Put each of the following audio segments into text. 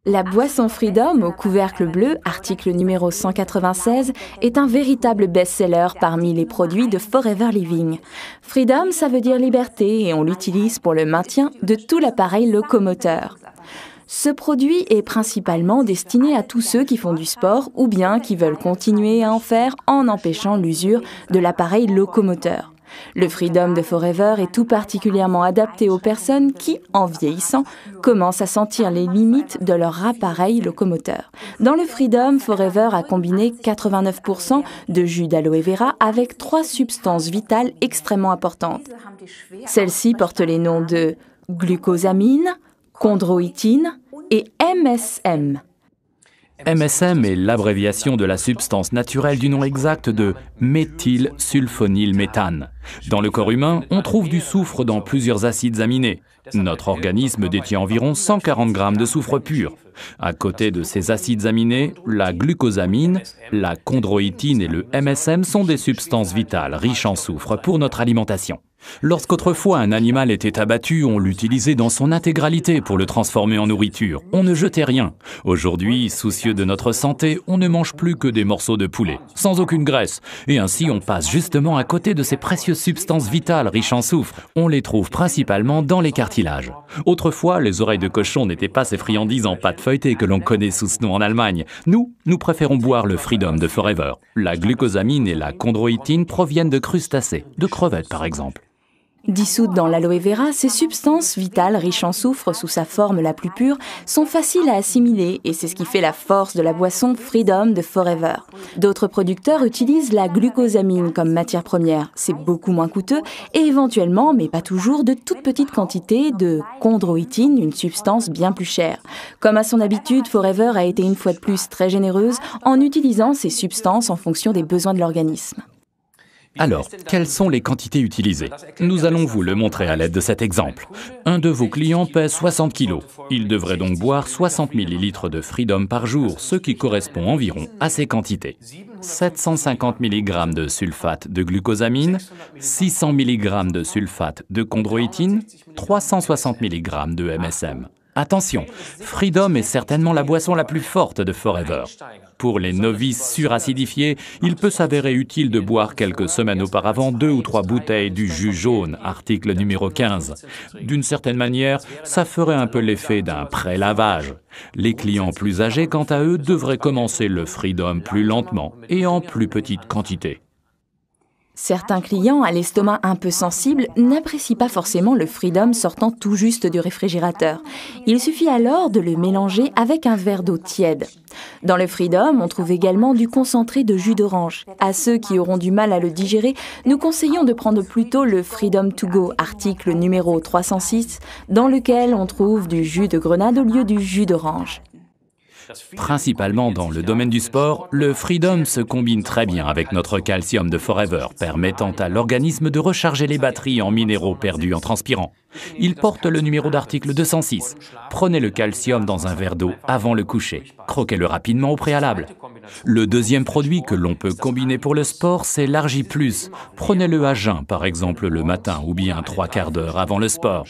La boisson Freedom au couvercle bleu, article numéro 196, est un véritable best-seller parmi les produits de Forever Living. Freedom, ça veut dire liberté et on l'utilise pour le maintien de tout l'appareil locomoteur. Ce produit est principalement destiné à tous ceux qui font du sport ou bien qui veulent continuer à en faire en empêchant l'usure de l'appareil locomoteur. Le Freedom de Forever est tout particulièrement adapté aux personnes qui, en vieillissant, commencent à sentir les limites de leur appareil locomoteur. Dans le Freedom, Forever a combiné 89% de jus d'aloe vera avec 3 substances vitales extrêmement importantes. Celles-ci portent les noms de glucosamine, chondroïtine et MSM. MSM est l'abréviation de la substance naturelle du nom exact de méthylsulfonylméthane. Dans le corps humain, on trouve du soufre dans plusieurs acides aminés. Notre organisme détient environ 140 grammes de soufre pur. À côté de ces acides aminés, la glucosamine, la chondroïtine et le MSM sont des substances vitales riches en soufre pour notre alimentation. Lorsqu'autrefois un animal était abattu, on l'utilisait dans son intégralité pour le transformer en nourriture. On ne jetait rien. Aujourd'hui, soucieux de notre santé, on ne mange plus que des morceaux de poulet, sans aucune graisse. Et ainsi, on passe justement à côté de ces précieuses substances vitales riches en soufre. On les trouve principalement dans les cartilages. Autrefois, les oreilles de cochon n'étaient pas ces friandises en pâte feuilletée que l'on connaît sous ce nom en Allemagne. Nous préférons boire le Freedom de Forever. La glucosamine et la chondroïtine proviennent de crustacés, de crevettes par exemple. Dissoutes dans l'aloe vera, ces substances vitales riches en soufre sous sa forme la plus pure sont faciles à assimiler et c'est ce qui fait la force de la boisson Freedom de Forever. D'autres producteurs utilisent la glucosamine comme matière première. C'est beaucoup moins coûteux et éventuellement, mais pas toujours, de toutes petites quantités de chondroïtine, une substance bien plus chère. Comme à son habitude, Forever a été une fois de plus très généreuse en utilisant ces substances en fonction des besoins de l'organisme. Alors, quelles sont les quantités utilisées? Nous allons vous le montrer à l'aide de cet exemple. Un de vos clients pèse 60 kg. Il devrait donc boire 60 ml de Freedom par jour, ce qui correspond environ à ces quantités. 750 mg de sulfate de glucosamine, 600 mg de sulfate de chondroïtine, 360 mg de MSM. Attention, Freedom est certainement la boisson la plus forte de Forever. Pour les novices suracidifiés, il peut s'avérer utile de boire quelques semaines auparavant 2 ou 3 bouteilles du jus jaune, article numéro 15. D'une certaine manière, ça ferait un peu l'effet d'un pré-lavage. Les clients plus âgés, quant à eux, devraient commencer le Freedom plus lentement et en plus petite quantité. Certains clients à l'estomac un peu sensible n'apprécient pas forcément le Freedom sortant tout juste du réfrigérateur. Il suffit alors de le mélanger avec un verre d'eau tiède. Dans le Freedom, on trouve également du concentré de jus d'orange. À ceux qui auront du mal à le digérer, nous conseillons de prendre plutôt le Freedom to go, article numéro 306, dans lequel on trouve du jus de grenade au lieu du jus d'orange. Principalement dans le domaine du sport, le Freedom se combine très bien avec notre calcium de Forever, permettant à l'organisme de recharger les batteries en minéraux perdus en transpirant. Il porte le numéro d'article 206. Prenez le calcium dans un verre d'eau avant le coucher. Croquez-le rapidement au préalable. Le deuxième produit que l'on peut combiner pour le sport, c'est l'Argi+. Prenez-le à jeun, par exemple le matin ou bien 3/4 d'heure avant le sport.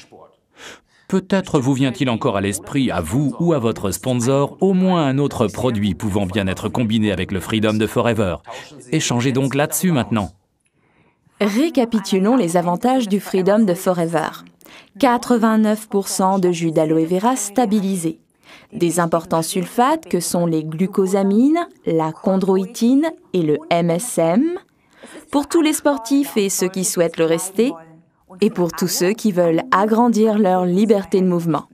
Peut-être vous vient-il encore à l'esprit, à vous ou à votre sponsor, au moins un autre produit pouvant bien être combiné avec le Freedom de Forever. Échangez donc là-dessus maintenant. Récapitulons les avantages du Freedom de Forever. 89% de jus d'aloe vera stabilisé. Des importants sulfates que sont les glucosamines, la chondroïtine et le MSM. Pour tous les sportifs et ceux qui souhaitent le rester. Et pour tous ceux qui veulent agrandir leur liberté de mouvement.